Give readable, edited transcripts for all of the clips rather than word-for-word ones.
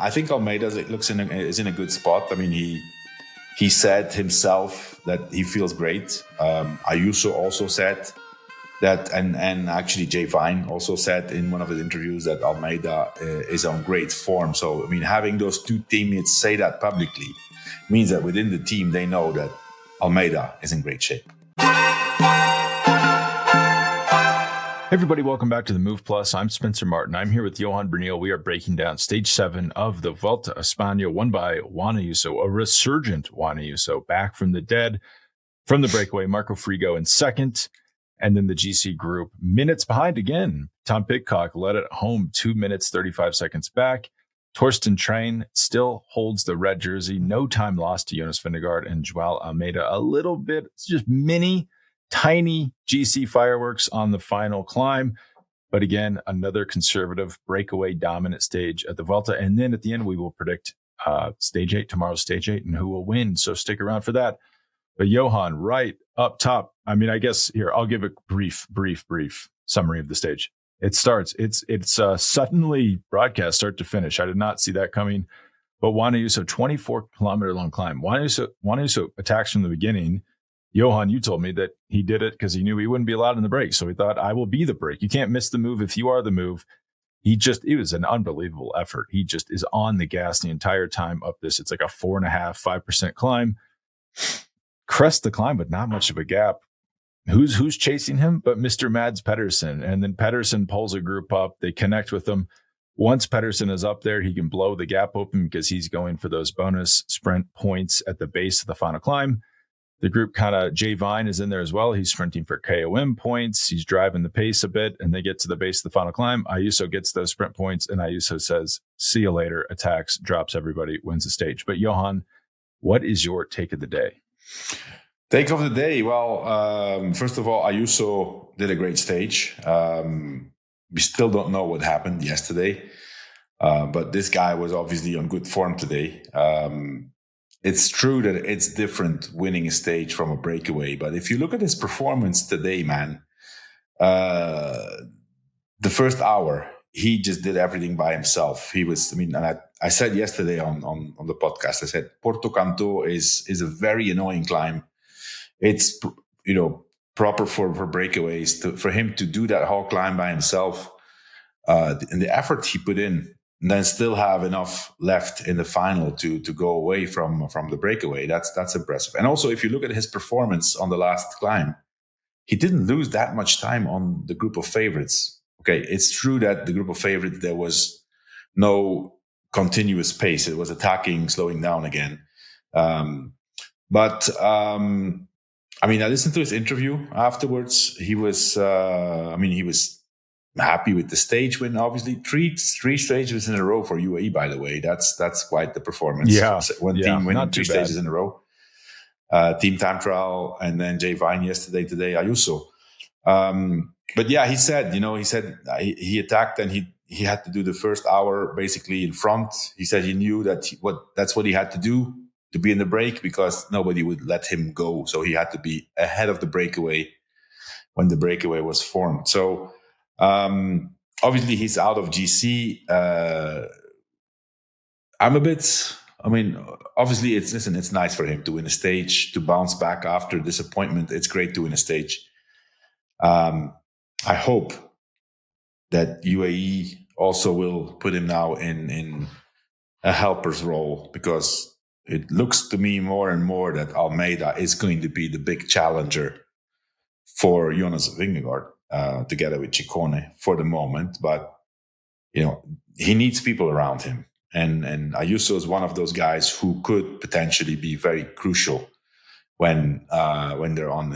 I think Almeida is in a good spot. I mean, he said himself that he feels great. Ayuso also said that, and actually Jay Vine also said in one of his interviews that Almeida is on great form. So, I mean, having those two teammates say that publicly means that within the team, they know that Almeida is in great shape. Hey everybody, welcome back to the Move Plus. I'm Spencer Martin. I'm here with Johan Bruyneel. We are breaking down stage 7 of the Vuelta a España, won by Juan Ayuso, a resurgent Juan Ayuso, back from the dead, from the breakaway. Marco Frigo in second, and then the GC group minutes behind again. Tom Pidcock led it home 2 minutes, 35 seconds back. Torstein Træen still holds the red jersey. No time lost to Jonas Vingegaard and João Almeida. A little bit, it's just tiny GC fireworks on the final climb. But again, another conservative breakaway dominant stage at the Vuelta. And then at the end, we will predict stage 8, tomorrow's stage 8, and who will win. So stick around for that. But Johan, right up top, I mean, I guess here, I'll give a brief summary of the stage. It starts, it's suddenly broadcast start to finish. I did not see that coming. But Juan Ayuso, 24-kilometer long climb. Juan Ayuso attacks from the beginning. Johan, you told me that he did it because he knew he wouldn't be allowed in the break. So he thought, I will be the break. You can't miss the move if you are the move. It was an unbelievable effort. He just is on the gas the entire time up this. It's like a 4.5% climb. Crest the climb, but not much of a gap. Who's chasing him but Mr. Mads Pedersen? And then Pedersen pulls a group up. They connect with him. Once Pedersen is up there, he can blow the gap open because he's going for those bonus sprint points at the base of the final climb. The group Jay Vine is in there as well. He's sprinting for KOM points. He's driving the pace a bit, and they get to the base of the final climb. Ayuso gets those sprint points, and Ayuso says, see you later, attacks, drops everybody, wins the stage. But Johan, what is your take of the day? Take of the day. Well, first of all, Ayuso did a great stage. We still don't know what happened yesterday, but this guy was obviously on good form today. It's true that it's different winning a stage from a breakaway, but if you look at his performance today, man, the first hour, he just did everything by himself. I said yesterday on the podcast, I said, Porto Canto is a very annoying climb. It's, proper for breakaways for him to do that whole climb by himself, and the effort he put in, and then still have enough left in the final to go away from the breakaway. That's impressive. And also, if you look at his performance on the last climb, he didn't lose that much time on the group of favorites. Okay, it's true that the group of favorites, there was no continuous pace. It was attacking, slowing down again. I listened to his interview afterwards. He was happy with the stage win. Obviously, three stages in a row for UAE. By the way, that's quite the performance. Yeah, team winning 3 stages in a row. Team time trial, and then Jay Vine today Ayuso. But yeah, he said he attacked, and he had to do the first hour basically in front. He said he knew that's what he had to do to be in the break, because nobody would let him go. So he had to be ahead of the breakaway when the breakaway was formed. So obviously he's out of GC. Obviously it's nice for him to win a stage, to bounce back after disappointment. It's great to win a stage. I hope that UAE also will put him now in a helper's role, because it looks to me more and more that Almeida is going to be the big challenger for Jonas Vingegaard, together with Ciccone for the moment. But, he needs people around him. And Ayuso is one of those guys who could potentially be very crucial when they're on,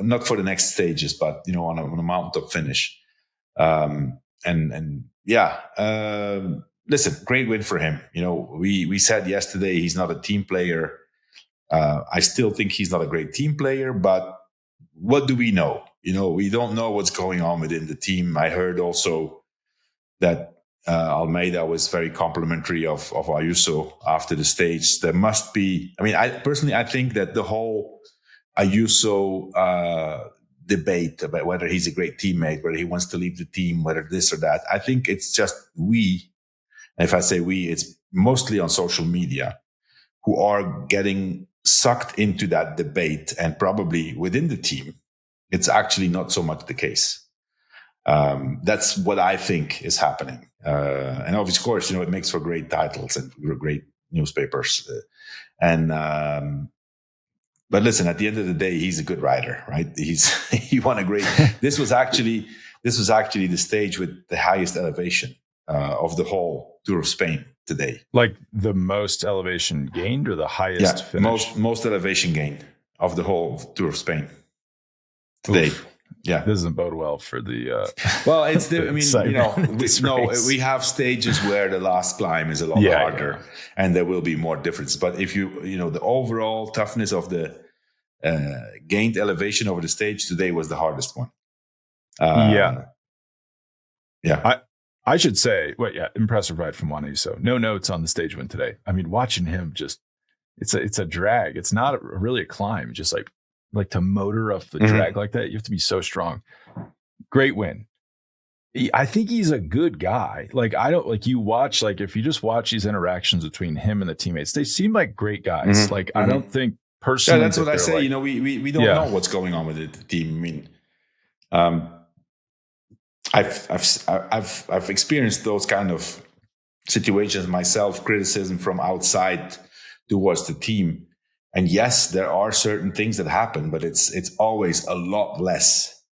not for the next stages, but, on a mountaintop finish. Listen, great win for him. We said yesterday he's not a team player. I still think he's not a great team player, but what do we know? We don't know what's going on within the team. I heard also that Almeida was very complimentary of Ayuso after the stage. There must be, I think that the whole Ayuso debate about whether he's a great teammate, whether he wants to leave the team, whether this or that, I think it's just And if I say we, it's mostly on social media, who are getting sucked into that debate, and probably within the team, it's actually not so much the case. That's what I think is happening. And of course, it makes for great titles and great newspapers. But listen, at the end of the day, he's a good rider, right? He won a great. This was actually the stage with the highest elevation of the whole Tour of Spain today. Like the most elevation gained, or the highest finish? most elevation gained of the whole Tour of Spain today. Oof. Yeah, this doesn't bode well for the. Well, it's we have stages where the last climb is a lot harder, and there will be more difference. But if the overall toughness of the gained elevation over the stage today was the hardest one. I should say, impressive ride from Juan Ayuso. No notes on the stage win today. I mean, watching him it's a drag. It's not really a climb. Just like to motor up the drag like that, you have to be so strong. Great win. I think he's a good guy. Like, I don't if you just watch these interactions between him and the teammates, they seem like great guys. I don't think personally. Yeah, that's what I say. We don't know what's going on with the team. I mean, I've experienced those kind of situations myself, criticism from outside towards the team. And yes, there are certain things that happen, but it's always a lot less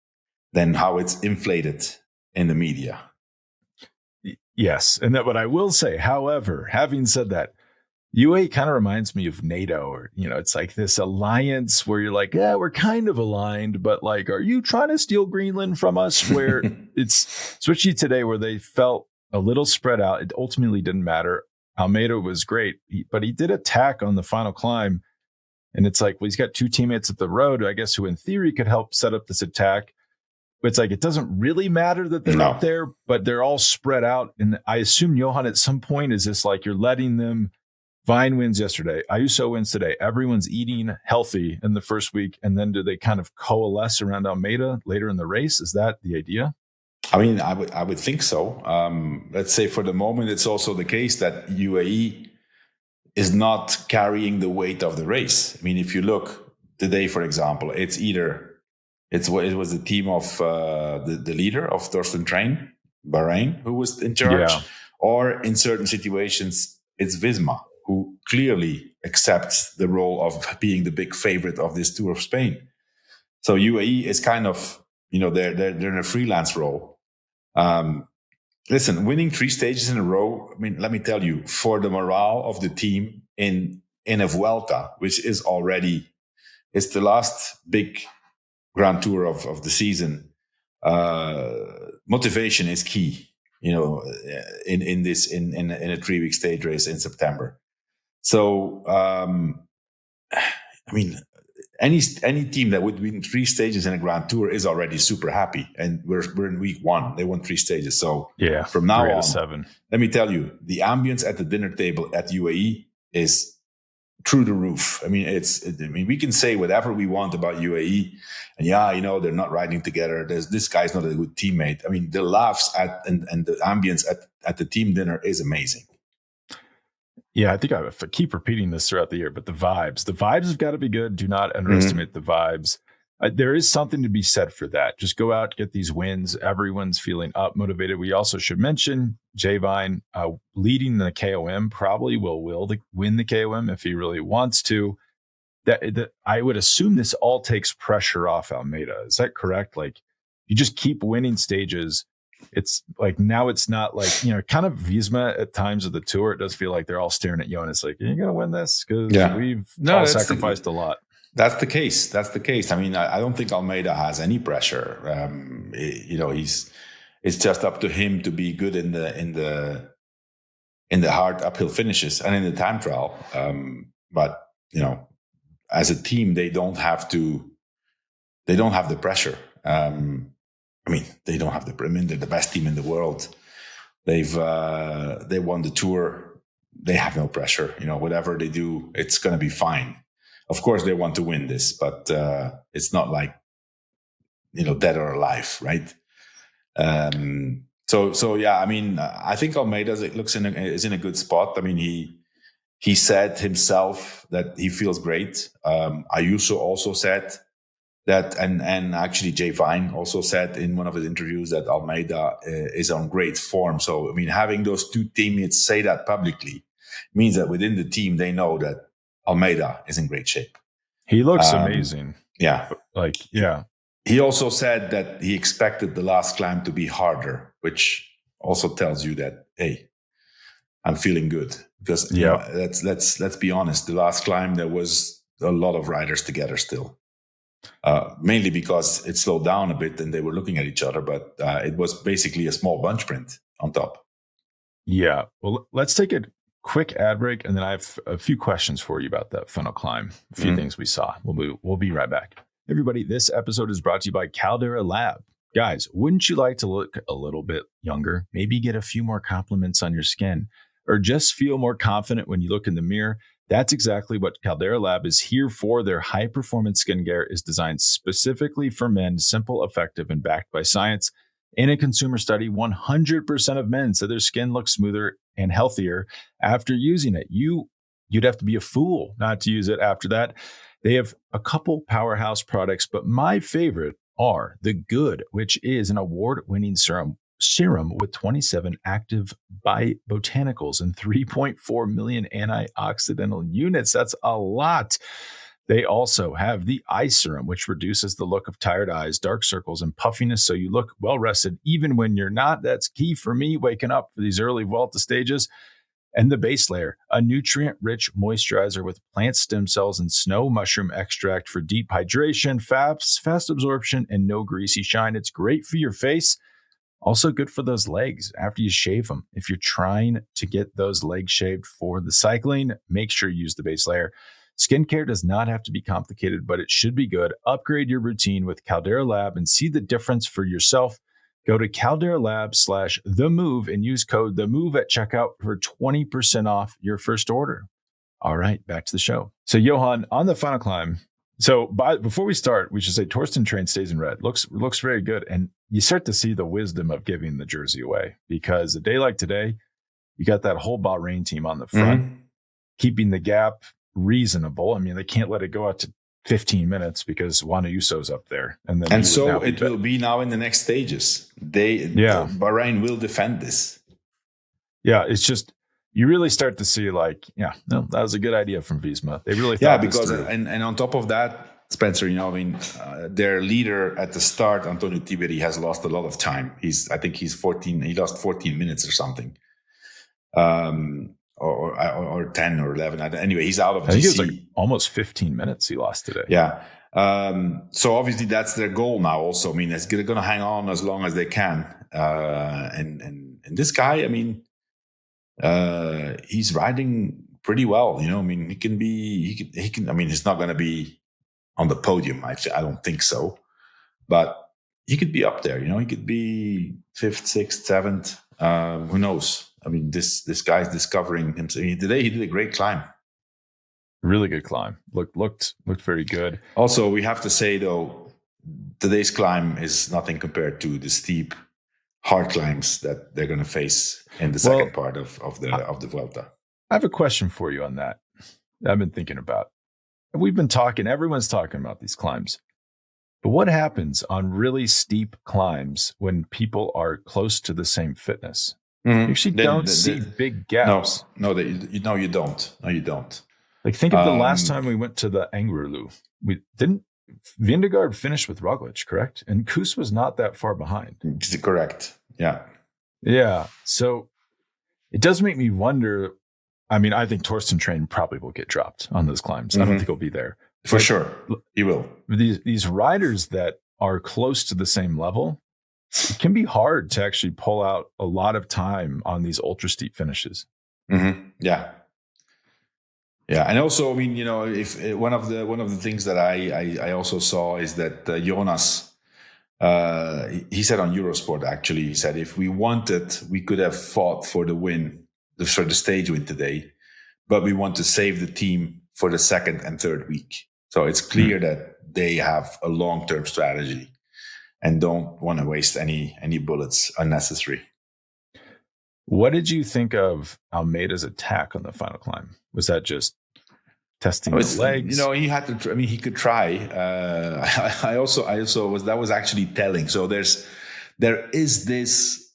than how it's inflated in the media. Yes. And what I will say, however, having said that, UAE kind of reminds me of NATO, or, it's like this alliance where you're like, yeah, we're kind of aligned, but are you trying to steal Greenland from us? Where it's switchy today, where they felt a little spread out. It ultimately didn't matter. Almeida was great, but he did attack on the final climb. And it's like, well, he's got two teammates at the road, I guess, who in theory could help set up this attack. But it's like, it doesn't really matter that they're up there, but they're all spread out. And I assume, Johan, at some point, is this like you're letting them, Vine wins yesterday, Ayuso wins today, everyone's eating healthy in the first week, and then do they kind of coalesce around Almeida later in the race? Is that the idea? I mean, I would think so. Let's say for the moment, it's also the case that UAE is not carrying the weight of the race. I mean, if you look today, for example, it was the team of the leader of Torstein Træen, Bahrain, who was in charge. Yeah. Or in certain situations, it's Visma, who clearly accepts the role of being the big favorite of this Tour of Spain. So UAE is kind of, they're in a freelance role. Listen, winning 3 stages in a row, I mean, let me tell you, for the morale of the team in a Vuelta, which is already, it's the last big Grand Tour of the season, motivation is key, in a 3-week stage race in September. So, I mean, any team that would win 3 stages in a Grand Tour is already super happy. And we're in week 1. They won 3 stages. So from now on, 7. Let me tell you, the ambience at the dinner table at UAE is through the roof. I mean, we can say whatever we want about UAE, and they're not riding together. This guy's not a good teammate. I mean, the laughs and the ambience at the team dinner is amazing. Yeah, I think I keep repeating this throughout the year, but the vibes have got to be good. Do not underestimate the vibes. There is something to be said for that. Just go out, get these wins. Everyone's feeling up, motivated. We also should mention Jay Vine leading the KOM, probably will win the KOM if he really wants to. That I would assume this all takes pressure off Almeida. Is that correct? Like, you just keep winning stages. It's like, now it's not like, kind of Visma at times of the tour. It does feel like they're all staring at you, and it's like, you're going to win this because we've all sacrificed a lot. That's the case. I mean, I don't think Almeida has any pressure. It's just up to him to be good in the hard uphill finishes and in the time trial. But as a team, they don't have the pressure. I mean, they don't have they're the best team in the world. They won the tour. They have no pressure. Whatever they do, it's going to be fine. Of course, they want to win this, but it's not like, dead or alive, right? So yeah, I mean, I think Almeida is in a good spot. I mean, he said himself that he feels great. Ayuso also said that, and actually Jay Vine also said in one of his interviews that Almeida is on great form. So I mean, having those two teammates say that publicly means that within the team they know that Almeida is in great shape. He looks amazing. Yeah. Yeah. He also said that he expected the last climb to be harder, which also tells you that, hey, I'm feeling good. Because you know, let's be honest, the last climb there was a lot of riders together still. Mainly because it slowed down a bit and they were looking at each other, but it was basically a small bunch sprint on top. Yeah. Well, let's take a quick ad break, and then I have a few questions for you about that funnel climb, a few things we saw. We'll be right back. Everybody, this episode is brought to you by Caldera Lab. Guys, wouldn't you like to look a little bit younger? Maybe get a few more compliments on your skin, or just feel more confident when you look in the mirror? That's exactly what Caldera Lab is here for. Their high-performance skincare is designed specifically for men, simple, effective, and backed by science. In a consumer study, 100% of men said their skin looks smoother and healthier after using it. You'd have to be a fool not to use it after that. They have a couple powerhouse products, but my favorite are the Good, which is an award-winning serum with 27 active botanicals and 3.4 million antioxidant units. That's a lot. They also have the Eye Serum, which reduces the look of tired eyes, dark circles, and puffiness, so you look well-rested even when you're not. That's key for me waking up for these early Vuelta stages. And the Base Layer, a nutrient-rich moisturizer with plant stem cells and snow mushroom extract for deep hydration, fast absorption, and no greasy shine. It's great for your face. Also good for those legs after you shave them. If you're trying to get those legs shaved for the cycling, make sure you use the Base Layer. Skincare does not have to be complicated, but it should be good. Upgrade your routine with Caldera Lab and see the difference for yourself. Go to calderalab/TheMove and use code TheMove at checkout for 20% off your first order. All right, back to the show. So Johan, on the final climb. So before we start, we should say Torstein Træen stays in red. Looks very good. And you start to see the wisdom of giving the jersey away, because a day like today, you got that whole Bahrain team on the front, keeping the gap reasonable. I mean, they can't let it go out to 15 minutes because Juan Ayuso's up there. And so it will be now in the next stages. Bahrain will defend this. Yeah, it's just, you really start to see that was a good idea from Visma. They really thought because and on top of that, Spencer, their leader at the start, Antonio Tiberi, has lost a lot of time. I think he's 14. He lost 14 minutes or something, or 10 or 11. Anyway, he's out of GC. I think it was almost 15 minutes he lost today. Yeah. So obviously that's their goal now. Also, I mean, they're going to hang on as long as they can. And this guy, I mean, he's riding pretty well. I mean, he can. I mean, he's not going to be on the podium. I don't think so, but he could be up there. He could be 5th, 6th, 7th. Who knows? I mean, this guy's discovering himself. Today he did a great climb. Really good climb. Looked very good. Also, we have to say though, today's climb is nothing compared to the steep, hard climbs that they're going to face in the second part of the Vuelta. I have a question for you on that. I've been thinking about. We've been talking. Everyone's talking about these climbs. But what happens on really steep climbs when people are close to the same fitness? You actually don't see big gaps. No, you don't. No, you don't. Think of the last time we went to the Angliru. We didn't. Vingegaard finished with Roglic, correct? And Kuss was not that far behind. Correct. Yeah. Yeah. So it does make me wonder. I mean, I think Torstein Træen probably will get dropped on those climbs. I don't think he'll be there. For sure. He will. These riders that are close to the same level, it can be hard to actually pull out a lot of time on these ultra steep finishes. Yeah. Yeah. And also, I mean, if one of the things that I also saw is that Jonas, he said on Eurosport, actually, he said, if we wanted, we could have fought for the win, for the stage win today, but we want to save the team for the second and third week. So it's clear that they have a long-term strategy and don't want to waste any bullets unnecessary. What did you think of Almeida's attack on the final climb? Was that just testing the legs? He had to. He could try. I also was, that was actually telling. So there is this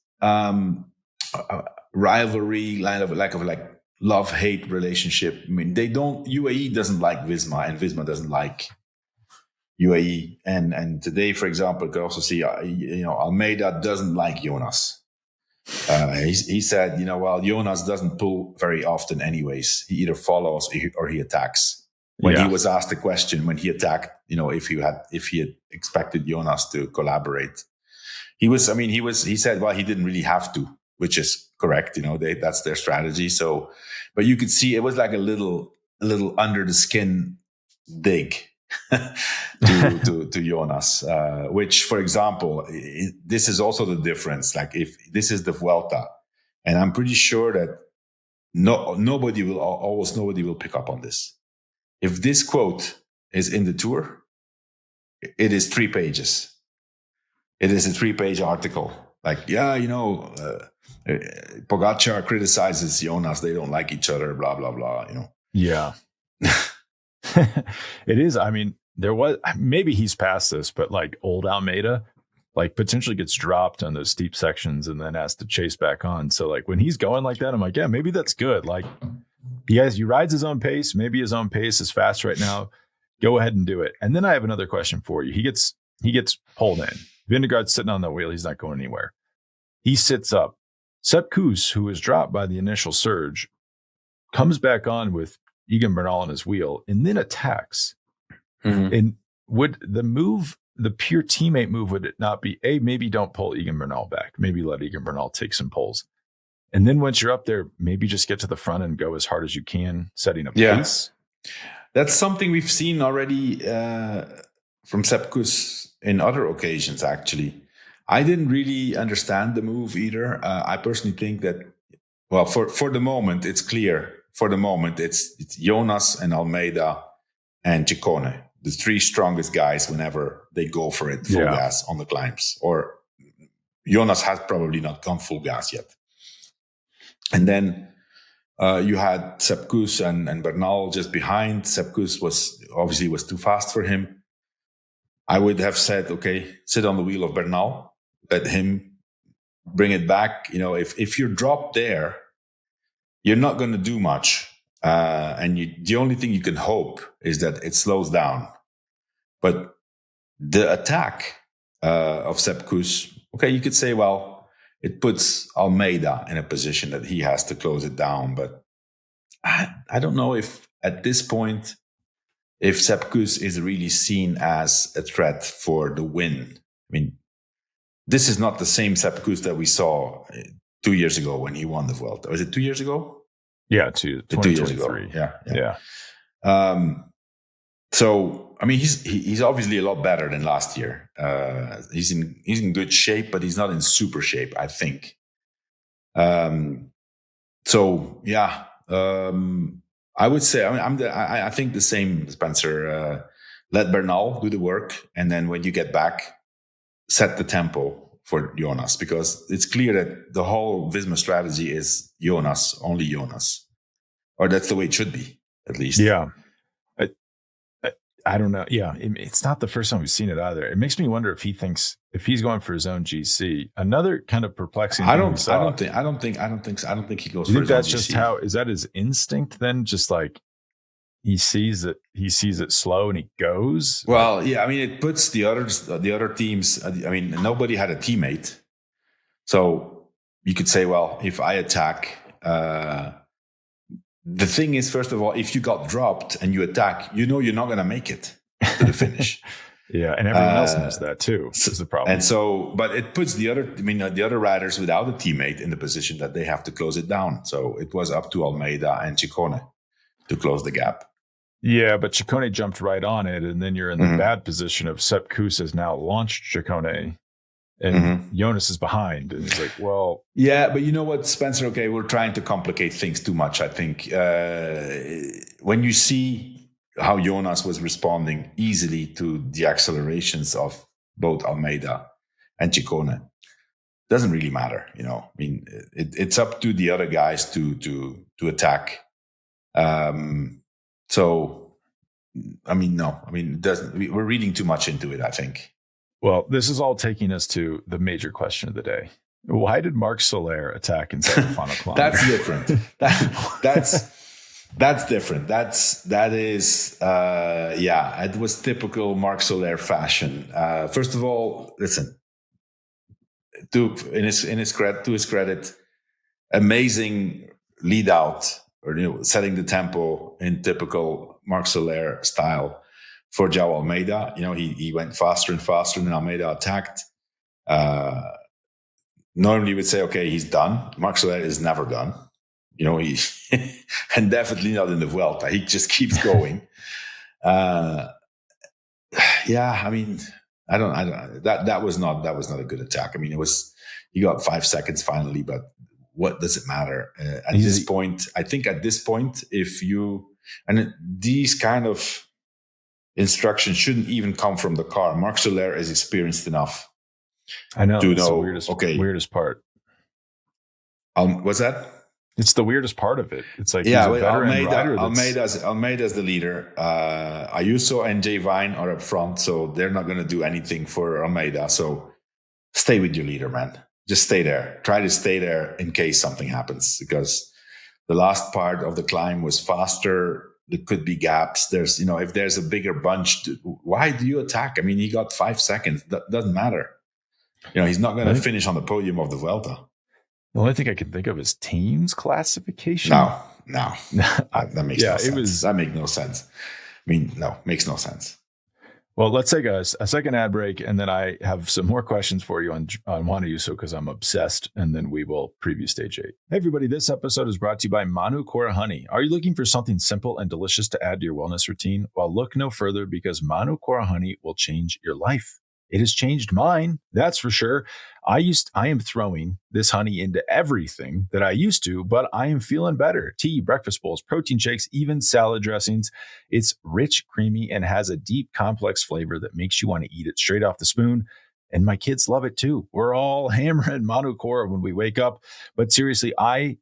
rivalry, line of like love-hate relationship. I mean, UAE doesn't like Visma, and Visma doesn't like UAE. And today, for example, you could also see, Almeida doesn't like Jonas. He said, Jonas doesn't pull very often anyways. He either follows or he attacks. When he was asked the question, when he attacked, if he had expected Jonas to collaborate, he said, well, he didn't really have to, which is correct. That's their strategy. So, but you could see it was like a little under the skin dig to Jonas, which, for example, this is also the difference. Like, if this is the Vuelta, and I'm pretty sure that nobody will pick up on this. If this quote is in the Tour, it is 3 pages. It is a 3-page article. Like, Pogačar criticizes Jonas. They don't like each other, blah, blah, blah, Yeah. It is. I mean, there was, maybe he's past this, but like old Almeida, like potentially gets dropped on those steep sections and then has to chase back on. So like when he's going like that, I'm like, yeah, maybe that's good. Like he rides his own pace. Maybe his own pace is fast right now. Go ahead and do it. And then I have another question for you. He gets pulled in. Vingegaard's sitting on the wheel. He's not going anywhere. He sits up. Sepp Kuss, who was dropped by the initial surge, comes back on with Egan Bernal on his wheel and then attacks. Mm-hmm. And would the pure teammate move, would it not be, maybe don't pull Egan Bernal back. Maybe let Egan Bernal take some pulls. And then once you're up there, maybe just get to the front and go as hard as you can, setting a pace. That's something we've seen already from Sepp Kuss in other occasions, actually. I didn't really understand the move either. I personally think that, well, for the moment, it's clear. For the moment, it's Jonas and Almeida and Ciccone, the 3 strongest guys whenever they go for it full gas on the climbs. Or Jonas has probably not gone full gas yet. And then you had Sepp Kuss and Bernal just behind. Sepp Kuss was too fast for him. I would have said, okay, sit on the wheel of Bernal, let him bring it back. If you're dropped there, you're not going to do much. And the only thing you can hope is that it slows down. But the attack of Sepp Kuss, okay, you could say, well, it puts Almeida in a position that he has to close it down. But I don't know if at this point, if Sepp Kuss is really seen as a threat for the win. I mean, this is not the same Sepp Kuss that we saw 2 years ago when he won the Vuelta. Was it 2 years ago? Yeah, 2 years ago. Yeah. So, I mean, he's obviously a lot better than last year. He's in good shape, but he's not in super shape, I think. I would say, I think the same, Spencer. Let Bernal do the work, and then when you get back, set the tempo for Jonas, because it's clear that the whole Visma strategy is Jonas, only Jonas, or that's the way it should be, at least. Yeah. I don't know. Yeah, it's not the first time we've seen it either. It makes me wonder if he's going for his own GC. Another kind of perplexing thing I don't think he goes for his own GC. You think that's just is that his instinct then? Just like he sees it slow and he goes? Well, yeah, I mean, it puts the other teams, I mean, nobody had a teammate. So you could say, well, if I attack, the thing is, first of all, if you got dropped and you attack, you're not going to make it to the finish. Yeah, and everyone else knows that too. Is the problem. And so, but it puts the other riders without a teammate in the position that they have to close it down. So it was up to Almeida and Ciccone to close the gap. Yeah, but Ciccone jumped right on it, and then you're in the bad position of Sepp Kuss has now launched Ciccone, and Jonas is behind. And it's like, well... Yeah, but you know what, Spencer? Okay, we're trying to complicate things too much, I think. When you see how Jonas was responding easily to the accelerations of both Almeida and Ciccone, doesn't really matter. I mean, it's up to the other guys to attack. So, I mean, no. I mean, it doesn't. We're reading too much into it, I think. Well, this is all taking us to the major question of the day. Why did Marc Soler attack inside the final kilometer? That's different. That's different. It was typical Marc Soler fashion. First of all, listen, to his credit, amazing lead out, or setting the tempo in typical Marc Soler style for João Almeida. He went faster and faster, and Almeida attacked. Normally you would say, okay, he's done. Marc Soler is never done. He and definitely not in the Vuelta. He just keeps going. I mean, I don't. That was not a good attack. I mean, he got 5 seconds finally, but what does it matter at this point? I think at this point, these kind of instructions shouldn't even come from the car. Marc Soler is experienced enough. I know. To it's know. The weirdest part. What's that? It's the weirdest part of it. It's like Almeida's the leader. Ayuso and Johan are up front, so they're not going to do anything for Almeida. So stay with your leader, man. Just stay there. Try to stay there in case something happens, because the last part of the climb was faster. There could be gaps. There's, if there's a bigger bunch, why do you attack? I mean, he got 5 seconds. That doesn't matter. He's not going to finish on the podium of the Vuelta. The only thing I can think of is teams classification. No. That makes no sense. That makes no sense. I mean, no, makes no sense. Well, let's take a second ad break, and then I have some more questions for you on Juan Ayuso, because I'm obsessed, and then we will preview Stage 8. Hey, everybody, this episode is brought to you by Manukora Honey. Are you looking for something simple and delicious to add to your wellness routine? Well, look no further, because Manukora Honey will change your life. It has changed mine, that's for sure. I am throwing this honey into everything that I used to, but I am feeling better. Tea, breakfast bowls, protein shakes, even salad dressings. It's rich, creamy, and has a deep, complex flavor that makes you want to eat it straight off the spoon. And my kids love it too. We're all hammering Manukora when we wake up. But seriously, I'm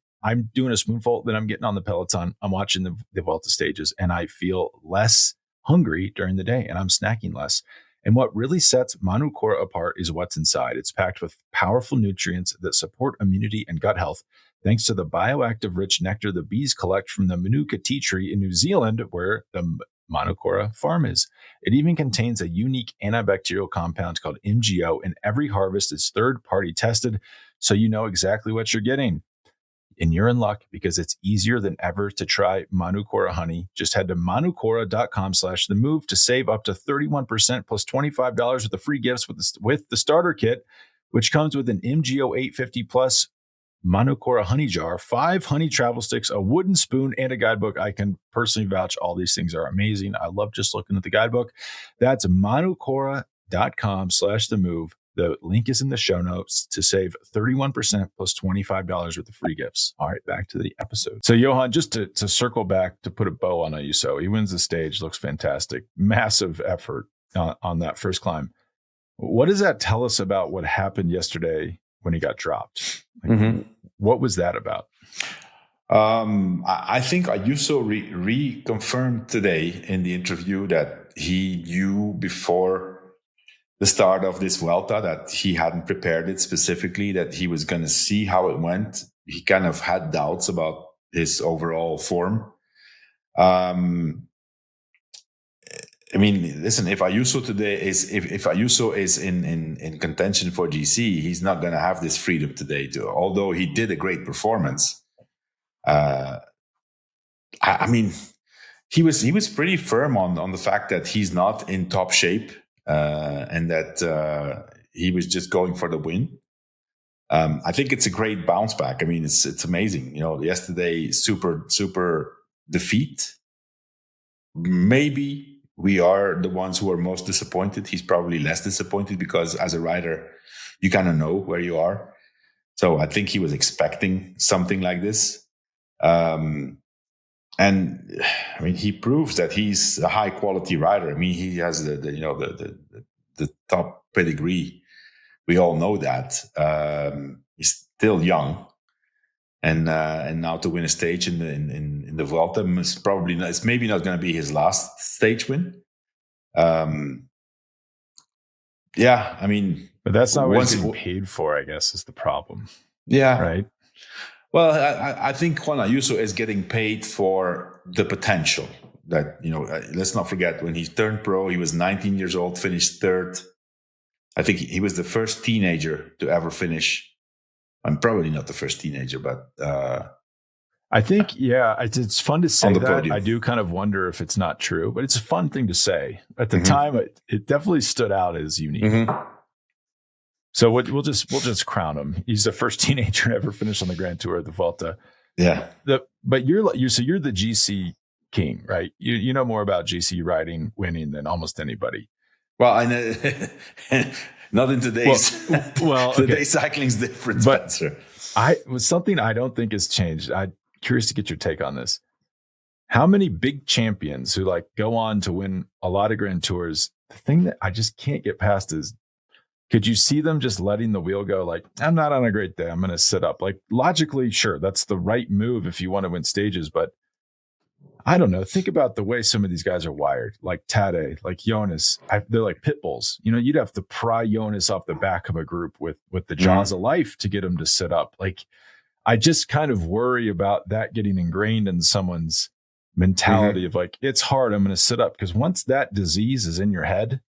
doing a spoonful, then I'm getting on the Peloton. I'm watching the Vuelta stages, and I feel less hungry during the day, and I'm snacking less. And what really sets Manukora apart is what's inside. It's packed with powerful nutrients that support immunity and gut health, thanks to the bioactive rich nectar the bees collect from the Manuka tea tree in New Zealand, where the Manukora farm is. It even contains a unique antibacterial compound called MGO, and every harvest is third-party tested, so you know exactly what you're getting. And you're in luck, because it's easier than ever to try Manukora honey. Just head to manukora.com/themove to save up to 31% plus $25 with the free gifts with the starter kit, which comes with an MGO 850 plus Manukora honey jar, 5 honey travel sticks, a wooden spoon, and a guidebook. I can personally vouch all these things are amazing. I love just looking at the guidebook. That's manukora.com/themove. The link is in the show notes to save 31% plus $25 with the free gifts. All right, back to the episode. So, Johan, just to circle back, to put a bow on Ayuso, he wins the stage, looks fantastic. Massive effort on that first climb. What does that tell us about what happened yesterday when he got dropped? What was that about? I think Ayuso reconfirmed today in the interview that he knew before the start of this Vuelta that he hadn't prepared it specifically, that he was going to see how it went. He kind of had doubts about his overall form. I mean, listen, if Ayuso today is if Ayuso is in contention for GC, he's not going to have this freedom today. Although he did a great performance, I mean, he was pretty firm on the fact that he's not in top shape. And that he was just going for the win. I think it's a great bounce back. I mean, it's amazing. Yesterday, super defeat. Maybe we are the ones who are most disappointed. He's probably less disappointed, because as a rider, you kind of know where you are. So I think he was expecting something like this. And I mean, he proves that he's a high quality rider. I mean, he has the top pedigree We all know that. He's still young, and now to win a stage in the Vuelta it's maybe not going to be his last stage win. Yeah, I mean, but that's not what he's getting paid for, I guess, is the problem. Yeah, right. Well, I think Juan Ayuso is getting paid for the potential. That, let's not forget, when he turned pro, he was 19 years old, finished third. I think he was the first teenager to ever finish. I'm probably not the first teenager, but I think, it's fun to say that. Podium. I do kind of wonder if it's not true, but it's a fun thing to say. At the time, it definitely stood out as unique. Mm-hmm. So we'll just crown him. He's the first teenager to ever finish on the Grand Tour of the Vuelta. Yeah. But you're the GC king, right? You know more about GC riding, winning than almost anybody. Well, I know, not in today's. Well, today's cycling's different, Spencer. Something I don't think has changed. I'm curious to get your take on this. How many big champions who go on to win a lot of Grand Tours? The thing that I just can't get past is, could you see them just letting the wheel go? I'm not on a great day, I'm going to sit up. Logically, sure, that's the right move if you want to win stages. But I don't know. Think about the way some of these guys are wired, like Tade, like Jonas. They're like pit bulls. You'd have to pry Jonas off the back of a group with the jaws of life to get him to sit up. I just kind of worry about that getting ingrained in someone's mentality of it's hard, I'm going to sit up. Because once that disease is in your head,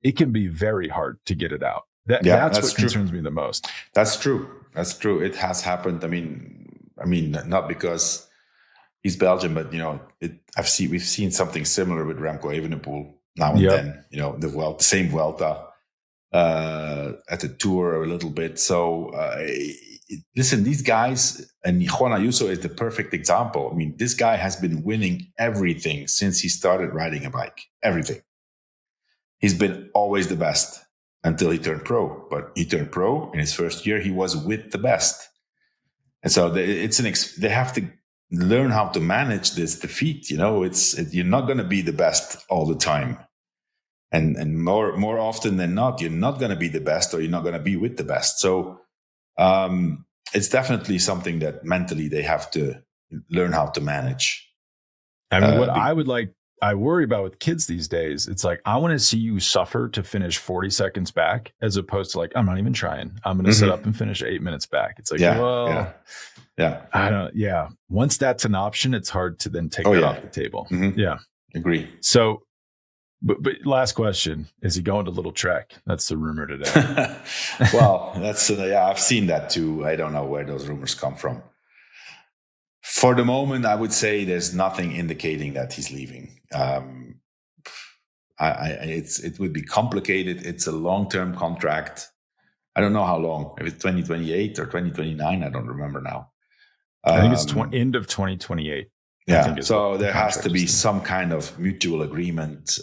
it can be very hard to get it out. That's what concerns me the most. That's true. It has happened. I mean, not because he's Belgian, but we've seen something similar with Remco Evenepoel now and then. The same Vuelta at the Tour a little bit. So listen, these guys, and Juan Ayuso is the perfect example. I mean, this guy has been winning everything since he started riding a bike. Everything. He's been always the best until he turned pro. But he turned pro in his first year. He was with the best, and so they have to learn how to manage this defeat. You're not going to be the best all the time, and more often than not, you're not going to be the best, or you're not going to be with the best. So it's definitely something that mentally they have to learn how to manage. I mean, I worry about with kids these days, it's I want to see you suffer to finish 40 seconds back, as opposed to I'm not even trying. I'm going to sit up and finish 8 minutes back. It's once that's an option, it's hard to then take that off the table. Mm-hmm. Yeah. Agree. So, but last question, is he going to Little Trek? That's the rumor today. Well, that's, I've seen that too. I don't know where those rumors come from. For the moment, I would say there's nothing indicating that he's leaving. It would be complicated. It's a long-term contract. I don't know how long. If it's 2028 or 2029, I don't remember now. I think it's end of 2028. Yeah. So there has to be some kind of mutual agreement.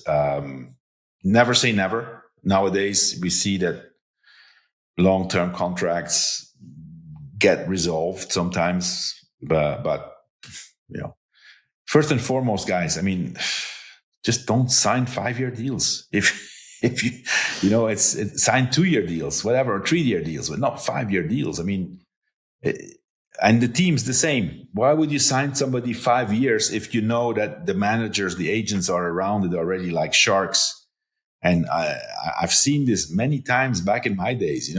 Never say never. Nowadays, we see that long-term contracts get resolved sometimes. But first and foremost, guys, I mean, just don't sign 5-year deals. If you it's sign 2-year deals, whatever, or 3-year deals, but not 5-year deals. I mean, and the team's the same. Why would you sign somebody 5 years if you know that the managers, the agents are around it already like sharks? And I've seen this many times back in my days,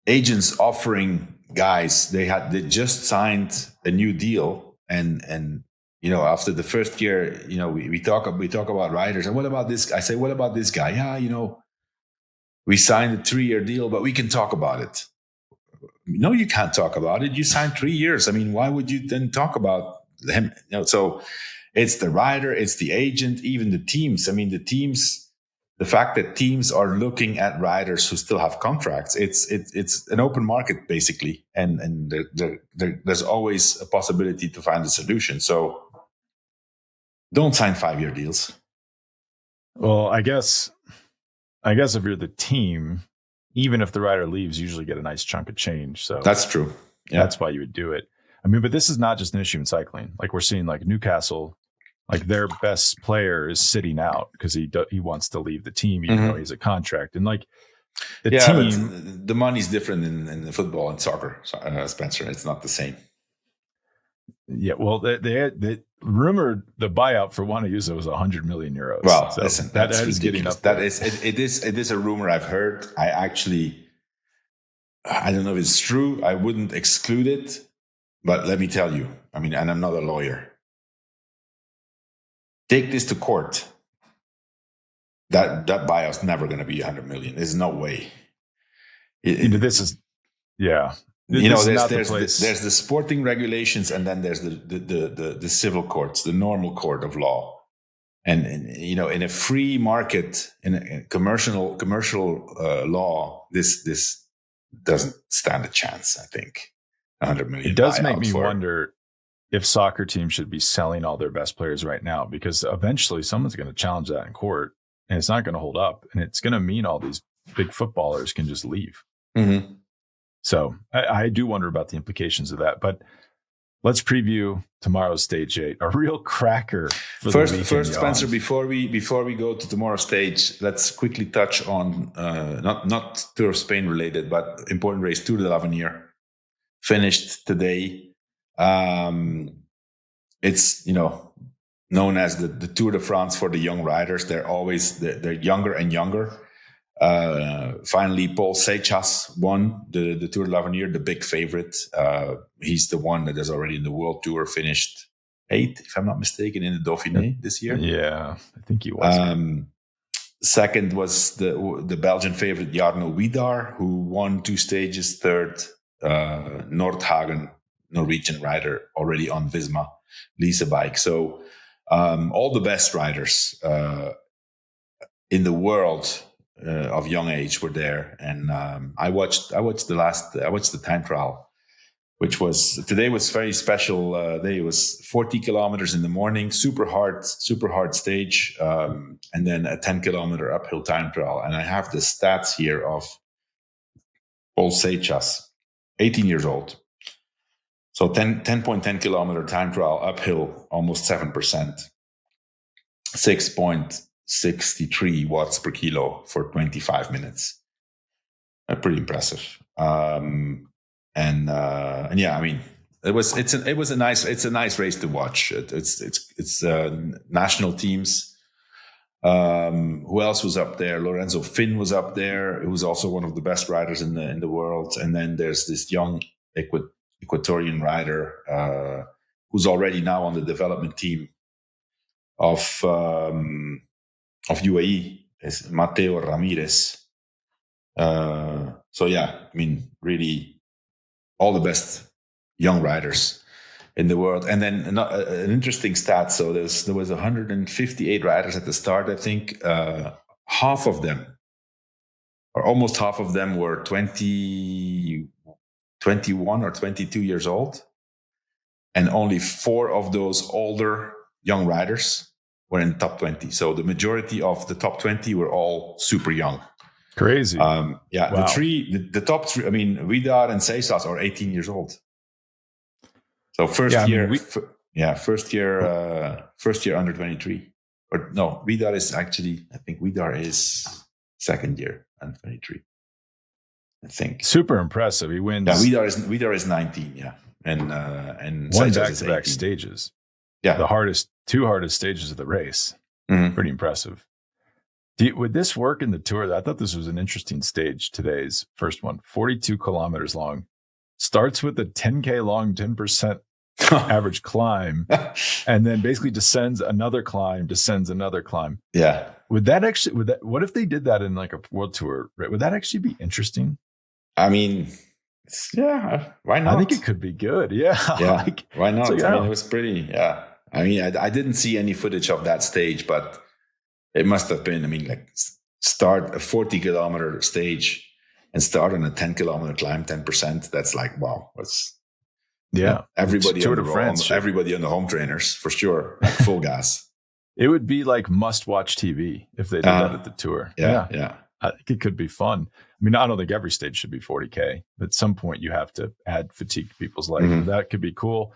agents offering guys, they just signed a new deal, and after the first year, we talk about riders, and what about this? I say, what about this guy? Yeah, we signed a 3-year deal, but we can talk about it. No, you can't talk about it. You signed 3 years. I mean, why would you then talk about him? So it's the rider, it's the agent, even the teams. I mean, the fact that teams are looking at riders who still have contracts, it's an open market basically, and there's always a possibility to find a solution. So don't sign 5-year deals. Well, I guess if you're the team, even if the rider leaves, you usually get a nice chunk of change. So that's true. Yeah. That's why you would do it. I mean, but this is not just an issue in cycling. We're seeing Newcastle like their best player is sitting out because he wants to leave the team, even though he has a contract. And like the team, but the money's different in football and soccer, Spencer. It's not the same. Yeah, well, they rumored the buyout for Juan Ayuso was 100 million euros. Well, so listen, that that's is getting up. That is it is a rumor I've heard. I don't know if it's true. I wouldn't exclude it, but let me tell you. I mean, and I'm not a lawyer. Take this to court. That buyout's never going to be 100 million. There's no way. This is, yeah. There's the sporting regulations, and then there's the civil courts, the normal court of law, and in a free market, in a commercial law, this doesn't stand a chance. I think 100 million. It does make me wonder if soccer teams should be selling all their best players right now, because eventually someone's going to challenge that in court, and it's not going to hold up, and it's going to mean all these big footballers can just leave. Mm-hmm. So I do wonder about the implications of that. But let's preview tomorrow's stage 8, a real cracker. First, Spencer, before we go to tomorrow's stage, let's quickly touch on not Tour of Spain related, but important race, Tour de l'Avenir, finished today. It's known as the Tour de France for the young riders. They're younger and younger. Finally, Paul Seixas won the Tour de l'Avenir, the big favorite. He's the one that is already in the World Tour, finished 8th, if I'm not mistaken, in the Dauphiné this year. Yeah, I think he was. Second was the Belgian favorite Jarno Widar, who won 2 stages. Third, Nordhagen, Norwegian rider, already on Visma Lisa bike. So all the best riders in the world of young age were there, and I watched the time trial, which was today was very special day. It was 40 kilometers in the morning, super hard stage, and then a 10-kilometer uphill time trial. And I have the stats here of Paul Seixas, 18 years old. So 10.10 kilometer time trial uphill, almost 7%, 6.63 watts per kilo for 25 minutes. Pretty impressive. And yeah, I mean, it's a nice race to watch. It's national teams. Who else was up there? Lorenzo Finn was up there. He was also one of the best riders in the world. And then there's this young Ecuadorian rider who's already now on the development team of UAE, is Mateo Ramirez. So yeah, I mean, really all the best young riders in the world. And then an interesting stat. So there was 158 riders at the start. I think half of them, or almost half of them, were 21 or 22 years old. And only 4 of those older young riders were in the top 20. So the majority of the top 20 were all super young. Crazy. Yeah. Wow. The top 3, I mean, Widar and Seixas are 18 years old. So first year under 23. Or no, Widar is actually, I think Widar is second year under 23. I think. Super impressive. He wins. Yeah, Widar is 19, yeah. And one Seixas back-to-back stages. Yeah. The 2 hardest stages of the race. Mm-hmm. Pretty impressive. Would this work in the Tour? I thought this was an interesting stage, today's first one. 42 kilometers long. Starts with a 10K long, 10% average climb, and then basically descends another climb. Yeah. What if they did that in like a World Tour? Would that actually be interesting? I mean, yeah, why not? I think it could be good. Yeah. Yeah. Why not? So, yeah. I mean, it was pretty, yeah. I mean, I didn't see any footage of that stage, but it must have been, I mean, like start a 40-kilometer stage and start on a 10-kilometer climb, 10%. That's like, wow. Everybody on the home trainers, for sure, like full gas. It would be like must-watch TV if they did that at the Tour. Yeah. I think it could be fun. I mean, I don't think every stage should be 40K. At some point, you have to add fatigue to people's life. Mm-hmm. That could be cool.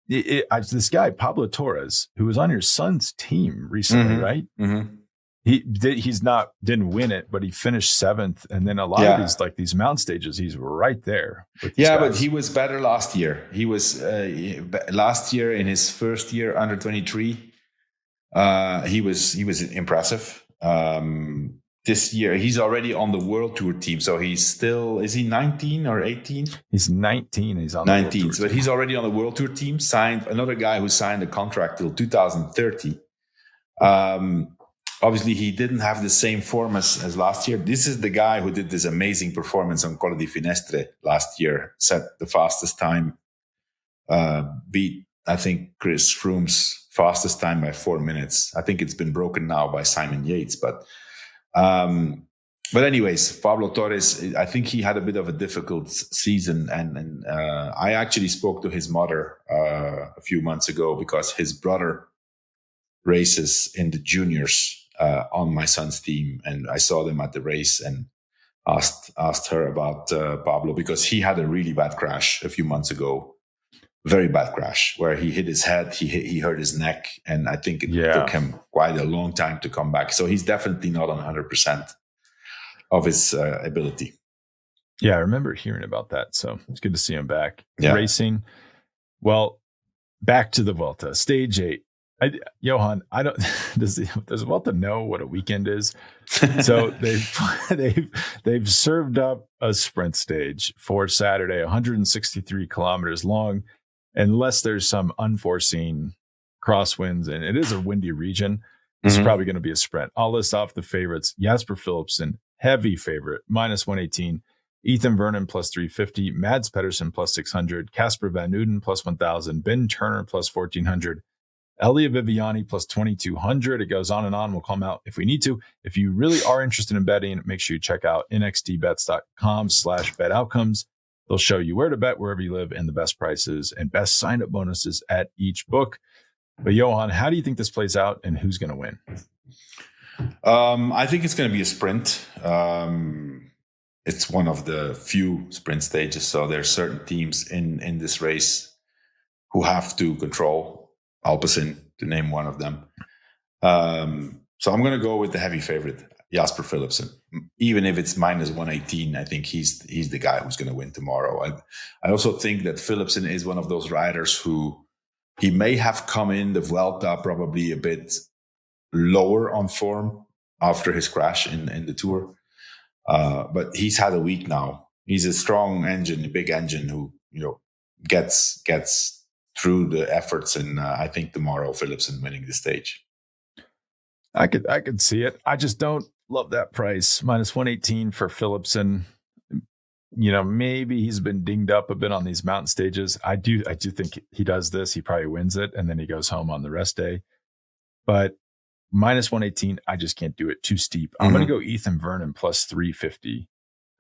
this guy, Pablo Torres, who was on your son's team recently, right? Mm-hmm. Didn't win it, but he finished 7th. And then a lot of these mountain stages, he's right there with these guys. But he was better last year. He was last year in his first year under 23. He was impressive. This year he's already on the World Tour team, so is he 19 or 18? He's 19. He's on 19, the World Tour but he's already on the World Tour team. Signed another guy who signed a contract till 2030. Obviously, he didn't have the same form as last year. This is the guy who did this amazing performance on Col di Finestre last year, set the fastest time, beat, I think, Chris Froome's fastest time by 4 minutes. I think it's been broken now by Simon Yates. But anyways, Pablo Torres, I think he had a bit of a difficult season. And I actually spoke to his mother a few months ago because his brother races in the juniors on my son's team, and I saw them at the race and asked her about Pablo, because he had a really bad crash a few months ago, very bad crash where he hit his head, he hurt his neck, and I think it took him quite a long time to come back. So he's definitely not on 100% of his ability. Yeah, I remember hearing about that. So it's good to see him back racing. Well, back to the Vuelta, stage 8. Johan, does Vuelta know what a weekend is? So they've served up a sprint stage for Saturday, 163 kilometers long, unless there's some unforeseen crosswinds, and it is a windy region. This is probably going to be a sprint. I'll list off the favorites. Jasper Philipsen, heavy favorite, -118. Ethan Vernon +350. Mads Pedersen +600. Casper Van Uden +1,000. Ben Turner +1,400. Elia Viviani +2,200. It goes on and on. We'll come out if we need to. If you really are interested in betting, make sure you check out nxtbets.com/bet outcomes. They'll show you where to bet wherever you live and the best prices and best sign-up bonuses at each book. But Johan, how do you think this plays out and who's going to win? I think it's going to be a sprint. It's one of the few sprint stages, so there are certain teams in this race who have to control. Alpecin, to name one of them. So I'm going to go with the heavy favorite, Jasper Philipsen. Even if it's -118, I think he's the guy who's going to win tomorrow. I also think that Philipsen is one of those riders who he may have come in the Vuelta probably a bit lower on form after his crash in the Tour. But he's had a week now. He's a strong engine, a big engine who gets through the efforts, and I think tomorrow Philipsen winning the stage. I could see it. I just don't love that price, -118 for Philipsen. Maybe he's been dinged up a bit on these mountain stages. I do think he does this. He probably wins it, and then he goes home on the rest day. But -118, I just can't do it. Too steep. I'm going to go Ethan Vernon +350.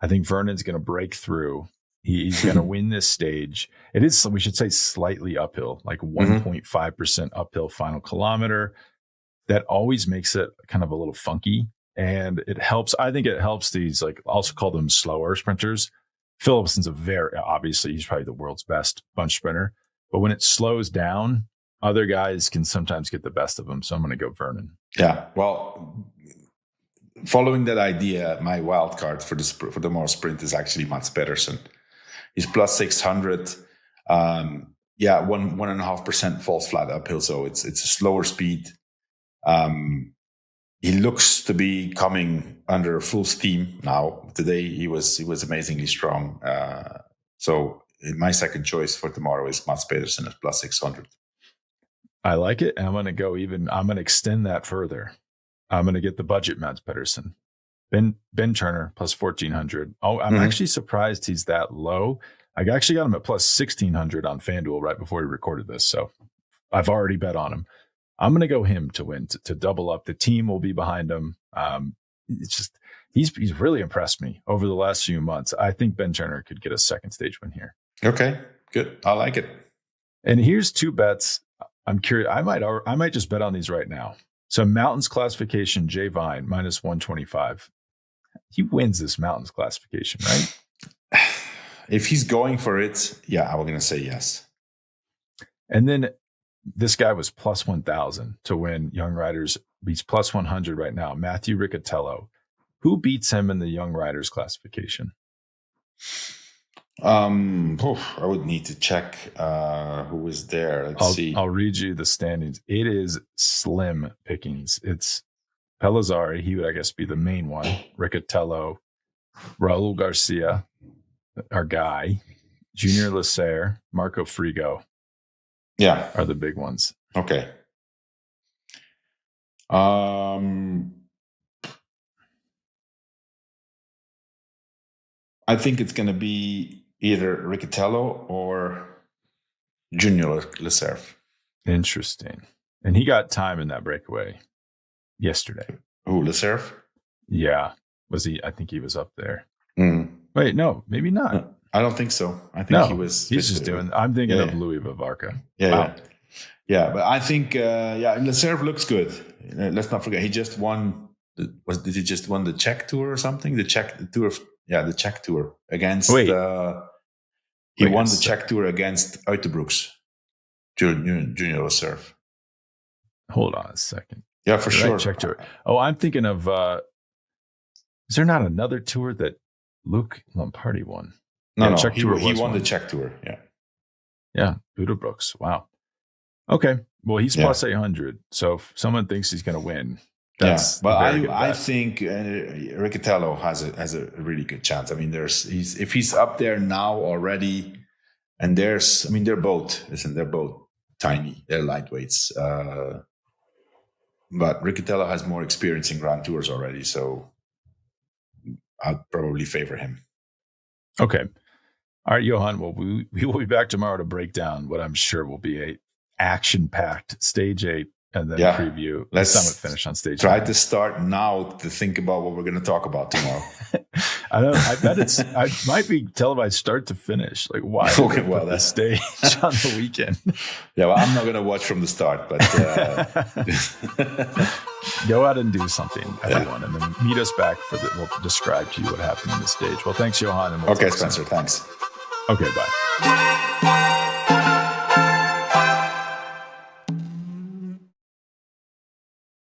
I think Vernon's going to break through. He's going to win this stage. It is, we should say, slightly uphill, like 1.5% uphill final kilometer. That always makes it kind of a little funky. And it helps. I think it helps these, like, also call them slower sprinters. Philipsen's obviously, he's probably the world's best bunch sprinter. But when it slows down, other guys can sometimes get the best of them. So I'm going to go Vernon. Yeah. Well, following that idea, my wild card for the more sprint is actually Mads Pedersen. He's +600. 1.5% falls flat uphill, so it's a slower speed. He looks to be coming under full steam now. Today he was amazingly strong. So my second choice for tomorrow is Mads Pedersen at +600. I like it, and I'm going to extend that further. I'm going to get the budget Mads Pedersen. Ben Turner +1,400. Oh, I'm actually surprised he's that low. I actually got him at +1,600 on FanDuel right before we recorded this, so I've already bet on him. I'm going to go him to win, to double up. The team will be behind him. It's just he's really impressed me over the last few months. I think Ben Turner could get a second stage win here. Okay, good. I like it. And here's two bets. I'm curious. I might just bet on these right now. So mountains classification, Jay Vine -125. He wins this mountains classification, right? If he's going for it, yeah, I'm going to say yes. And then this guy was plus 1,000 to win Young Riders. He's plus 100 right now. Matthew Riccatello. Who beats him in the Young Riders classification? I would need to check who was there. Let's see. I'll read you the standings. It is slim pickings. It's Pellizzari. He would, I guess, be the main one. Riccatello, Raul Garcia, our guy, Junior Lasser, Marco Frigo. Yeah, are the big ones. Okay. I think it's going to be either Riccatello or Junior Lasser. Interesting. And he got time in that breakaway yesterday. Who, Lasser? Yeah. Was he? I think he was up there. Mm. Wait, no, maybe not. No, I don't think so. I think he was. He's just doing. I'm thinking of Louis Vivarca. Yeah, wow. Yeah. But I think, Lasser looks good. Let's not forget, he just won. Did he just won the Czech Tour or something? The Czech Tour. The Czech Tour against. He won the Czech Tour against Uiterbroeks, Junior Lasser. Hold on a second. Yeah, for sure. Czech Tour. Oh, I'm thinking of. Is there not another tour that Luke Lamparty won? No, he won the Czech Tour. Yeah. Yeah, Uiterbroeks. Wow. Okay. Well, he's plus 800. So if someone thinks he's going to win, that's but I think Riccatello has a really good chance. I mean, if he's up there now already, and they're both tiny, they're lightweights. But Riccatello has more experience in Grand Tours already, so I'd probably favor him. Okay. All right, Johan. Well, we will be back tomorrow to break down what I'm sure will be a action-packed Stage 8 and then preview the summit finish on Stage 9. Try 9. to start now to think about what we're going to talk about tomorrow. I know. I bet I might be televised start to finish. Like, why? Okay, well, that's stage on the weekend. Yeah, well, I'm not going to watch from the start, but go out and do something, everyone, and then meet us back we'll describe to you what happened in the stage. Well, thanks, Johan. And okay, Spencer. Thanks. Okay, bye.